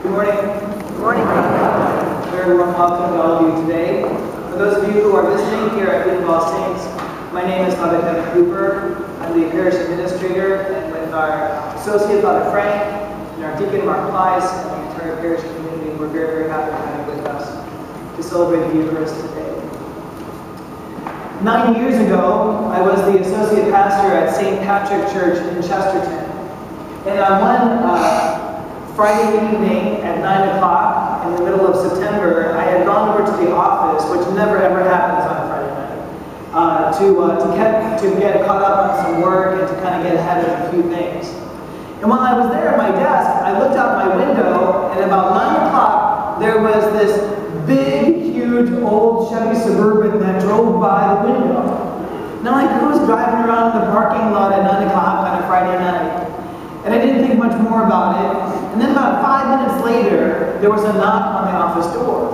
Good morning. Good morning. Very warm welcome to all of you today. For those of you who are visiting here at Eden of All Saints, my name is Father Kevin Cooper. I'm the parish administrator, and with our associate Father Frank and our deacon Mark Plyce and the entire parish community, we're very, very happy to have you with us to celebrate the Eucharist today. 9 years ago, I was the associate pastor at St. Patrick Church in Chesterton. And on one Friday evening at 9 o'clock in the middle of September, I had gone over to the office, which never ever happens on a Friday night, to get caught up on some work and to kind of get ahead of a few things. And while I was there at my desk, I looked out my window, and about 9 o'clock, there was this big, huge, old Chevy Suburban that drove by the window. Now, I was driving around the parking lot at 9 o'clock on a Friday night, and I didn't think much more about it. And then about 5 minutes later, there was a knock on the office door.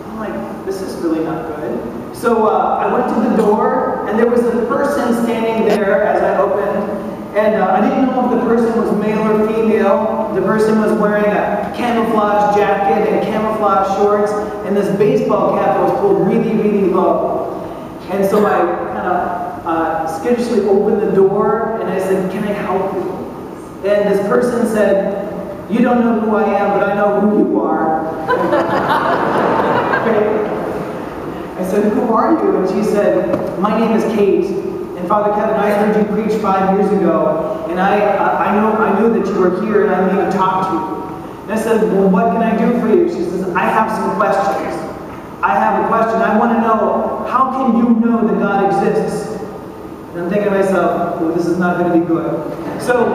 I'm like, this is really not good. So I went to the door, and there was a person standing there as I opened. And I didn't know if the person was male or female. The person was wearing a camouflage jacket and camouflage shorts, and this baseball cap that was pulled really, really low. And so I kind of skitishly opened the door, and I said, "Can I help you?" And this person said, "You don't know who I am, but I know who you are." Okay. I said, "Who are you?" And she said, "My name is Kate. And Father Kevin, I heard you preach 5 years ago, and I knew that you were here, and I need to talk to you." And I said, "Well, what can I do for you?" She says, "I have some questions. I have a question. I want to know, how can you know that God exists?" And I'm thinking to myself, "Oh, this is not going to be good." So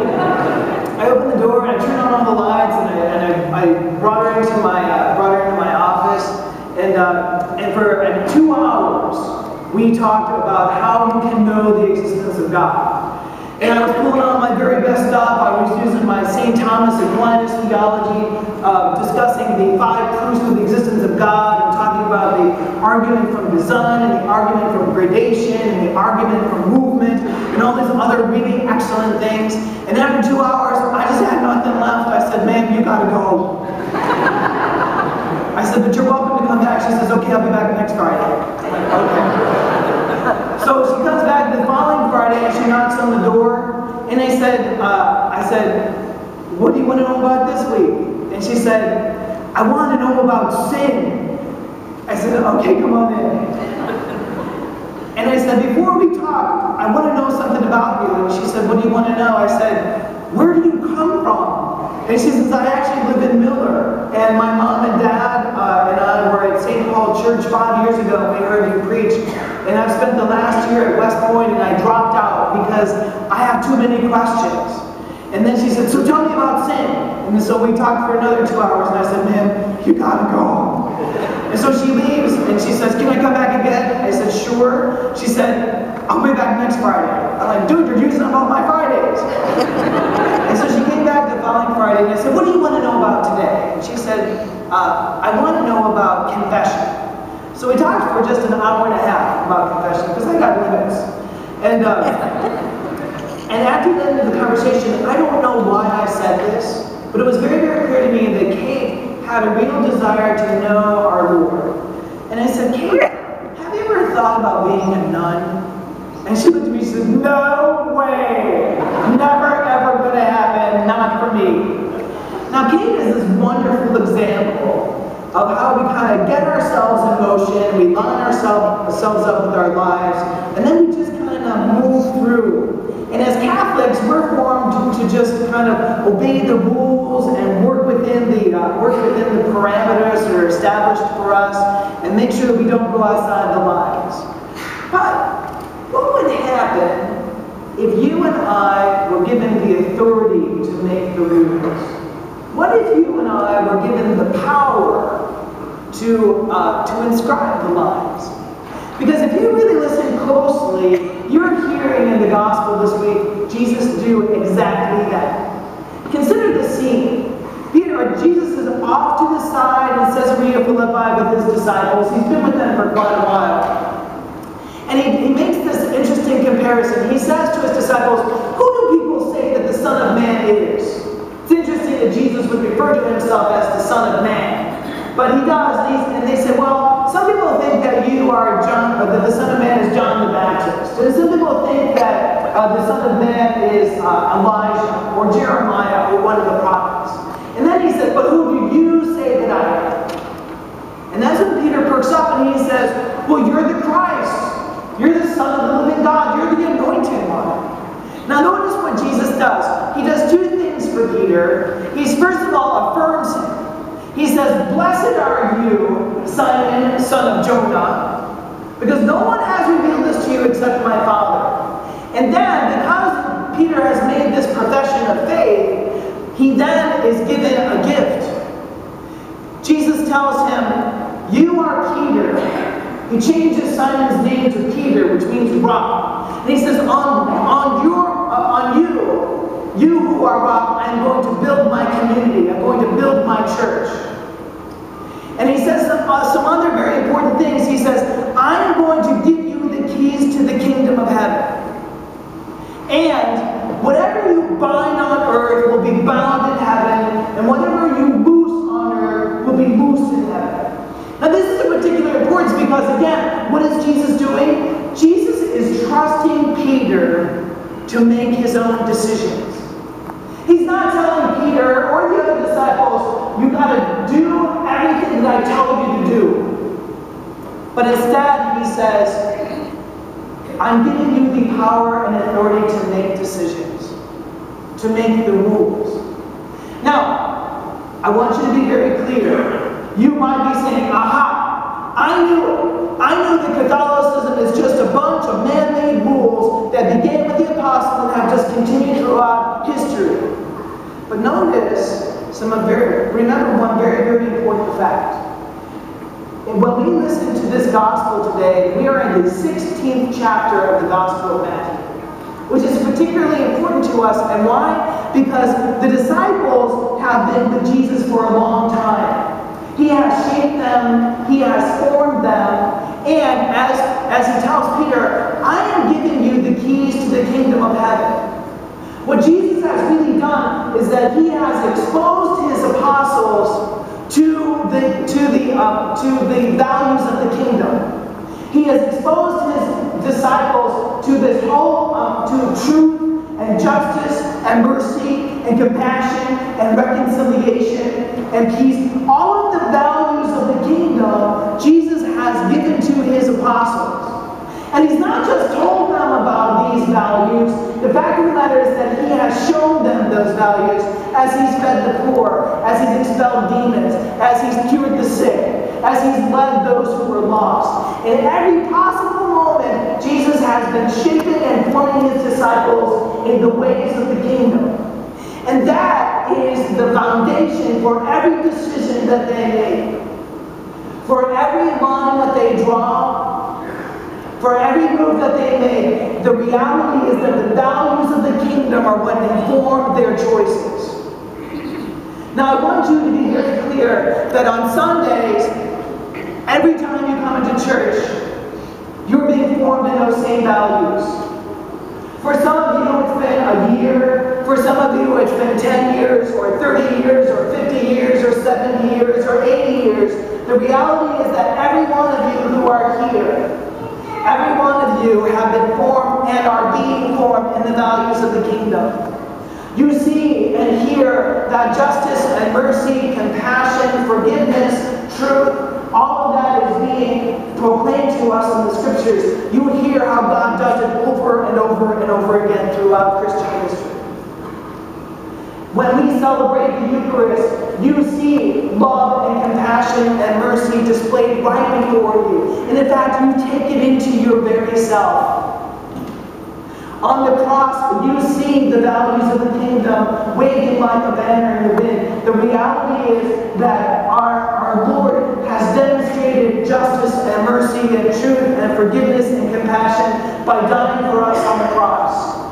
I opened the door and I turned on all the lights, and I brought her into my office, and for 2 hours we talked about how you can know the existence of God. And I was pulling out my very best stuff. I was using my St. Thomas Aquinas theology, discussing the 5 proofs of the existence of God, and talking about the argument from design, and the argument from gradation, and the argument from movement, and all these other really excellent things. And after 2 hours, I just had nothing left. I said, "Ma'am, you gotta go." I said, "But you're welcome to come back." She says, "Okay, I'll be back next Friday." I'm like, "Okay." So she comes back the following Friday, and she knocks on the door, and I said, "What do you want to know about this week?" And she said, "I want to know about sin." I said, "Okay, come on in." And I said, "Before we talk, I want to know something about you." And she said, "What do you want to know?" I said, "Where do you come from?" And she says, "I actually live in Miller, and my mom and dad and I were at St. Paul Church 5 years ago, and we heard you preach. And I've spent the last year at West Point, and I dropped out because I have too many questions." And then she said, "So tell me about sin." And so we talked for another 2 hours, and I said, "Man, you gotta go." And so she leaves, and she says, "Can I come back again?" I said, "Sure." She said, "I'll be back next Friday." I'm like, "Dude, you're using up all my Fridays." And so she came back the following Friday, and I said, "What do you want to know about today?" And she said, "I want to know about confession." So we talked for just an hour and a half about confession, because I got limits. And after the end of the conversation, I don't know why I said this, but it was very, very clear to me that Kate had a real desire to know our Lord. And I said, "Kate, have you ever thought about being a nun?" And she looked at me and said, "No way! Never, ever going to happen. Not for me." Now, Kate is this wonderful example of how we kind of get ourselves in motion, we line ourselves up with our lives, and then we just kind of move through. And as Catholics, we're formed to just kind of obey the rules and work within the parameters that are established for us, and make sure that we don't go outside the lines. But what would happen if you and I were given the authority to make the rules? What if you and I were given the power to inscribe the lines? Because if you really listen closely, you're hearing in the gospel this week Jesus do exactly that. Consider the scene. Jesus is off to the side in Caesarea Philippi with his disciples. He's been with them for quite a while. And he makes this interesting comparison. He says to his disciples, "Who do people say that the Son of Man is?" It's interesting that Jesus would refer to himself as the Son But he does, and they say, well, some people think that you are John, that the Son of Man is John the Baptist. And some people think that the Son of Man is Elijah or Jeremiah or one of the prophets. And then he says, but who do you say that I am? And that's when Peter perks up and he says, well, you're the Christ. You're the Son of the living God. You're the anointed one. Now notice what Jesus does. He does two things for Peter. He first of all affirms him. He says, blessed are you, Simon, son of Jonah, because no one has revealed this to you except my Father. And then, because Peter has made this profession of faith, he then is given a gift. Jesus tells him, you are Peter. He changes Simon's name to Peter, which means rock. And he says, on you who are rock, I'm going to build my community. I'm going to build my church. And he says some other very important things. He says, I'm going to give you the keys to the kingdom of heaven. And whatever you bind on earth will be bound in heaven, and whatever you loose on earth will be loosed in heaven. Now this is of particular importance because, again, what is Jesus doing? Jesus is trusting Peter to make his own decisions. He's not telling Peter or the other disciples, you got to do everything that I tell you to do. But instead, he says, I'm giving you the power and authority to make decisions, to make the rules. Now, I want you to be very clear. You might be saying, aha, I knew it. I knew that Catholicism is just a bunch of man-made rules that began with the apostles and have just continued throughout history. But notice, remember one very, very important fact. And when we listen to this gospel today, we are in the 16th chapter of the Gospel of Matthew, which is particularly important to us. And why? Because the disciples have been with Jesus for a long time. He has shaped them, he has formed them, and as he tells Peter, I am giving you the keys to the kingdom of heaven. What Jesus has really done is that he has exposed his apostles to the values of the kingdom. He has exposed his disciples to this whole to truth and justice and mercy and compassion and reconciliation and peace. All of the values of the kingdom Jesus has given to his apostles. And he's not just told them about these values. The fact of the matter is that he has shown them those values as he's fed the poor, as he's expelled demons, as he's cured the sick, as he's led those who were lost. In every possible moment, Jesus has been shaping and forming his disciples in the ways of the kingdom. And that is the foundation for every decision that they make. For every line that they draw, for every move that they make, the reality is that the values of the kingdom are what inform their choices. Now, I want you to be very clear that on Sundays, every time you come into church, you're being formed in those same values. For some of you, it's been a year. For some of you, it's been 10 years, or 30 years, or 50 years, or 70 years, or 80 years. The reality is that every one of you who are here, every one of you have been formed and are being formed in the values of the kingdom. You see and hear that justice and mercy, compassion, forgiveness, truth, all of that is being proclaimed to us in the scriptures. You hear how God does it over and over and over again throughout Christian history. When we celebrate the Eucharist, you see love and compassion and mercy displayed right before you. And in fact, you take it into your very self. On the cross, you see the values of the kingdom waving like a banner in the wind. The reality is that our Lord has demonstrated justice and mercy and truth and forgiveness and compassion by dying for us on the cross.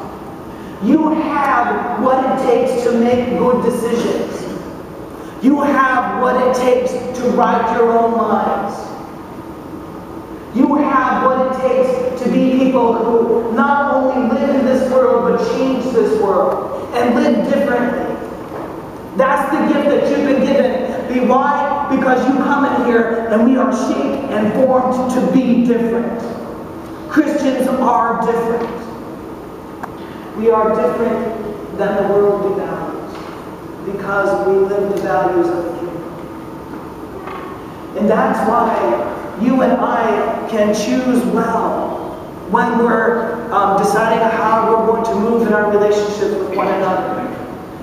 You have what it takes to make good decisions. You have what it takes to write your own lives. You have what it takes to be people who not only live in this world, but change this world and live differently. That's the gift that you've been given. Why? Because you come in here and we are shaped and formed to be different. Christians are different. We are different than the worldly values because we live the values of the kingdom. And that's why you and I can choose well when we're deciding how we're going to move in our relationships with one another,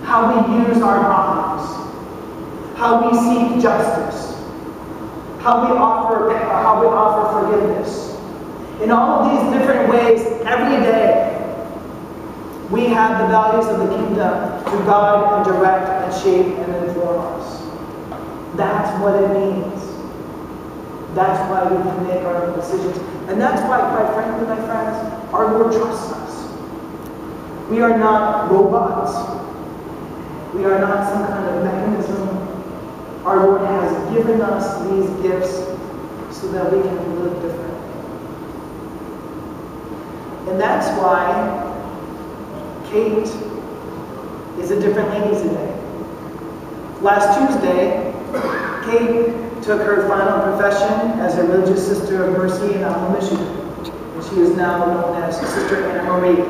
how we use our bodies, how we seek justice, how we offer forgiveness. In all of these different ways, every day, we have the values of the kingdom to guide and direct and shape and inform us. That's what it means. That's why we can make our own decisions. And that's why, quite frankly, my friends, our Lord trusts us. We are not robots. We are not some kind of mechanism. Our Lord has given us these gifts so that we can live differently. And that's why Kate is a different lady today. Last Tuesday, Kate took her final profession as a religious sister of mercy in Alma, Michigan. And she is now known as Sister Anna Marie.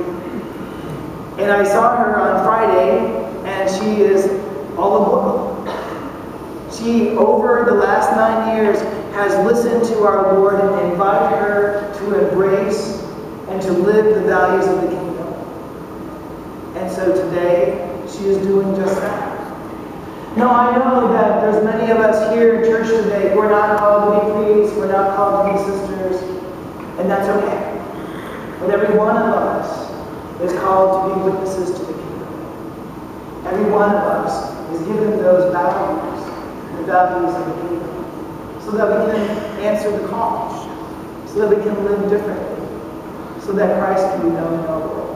And I saw her on Friday, and she is all aboard. She, over the last 9 years, has listened to our Lord and invited her to embrace and to live the values of the kingdom. And so today, she is doing just that. Now, I know that there's many of us here in church today who are not called to be priests, we're not called to be sisters, and that's okay. But every one of us is called to be witnesses to the kingdom. Every one of us is given those values, the values of the kingdom, so that we can answer the call, so that we can live differently, so that Christ can be known in our world.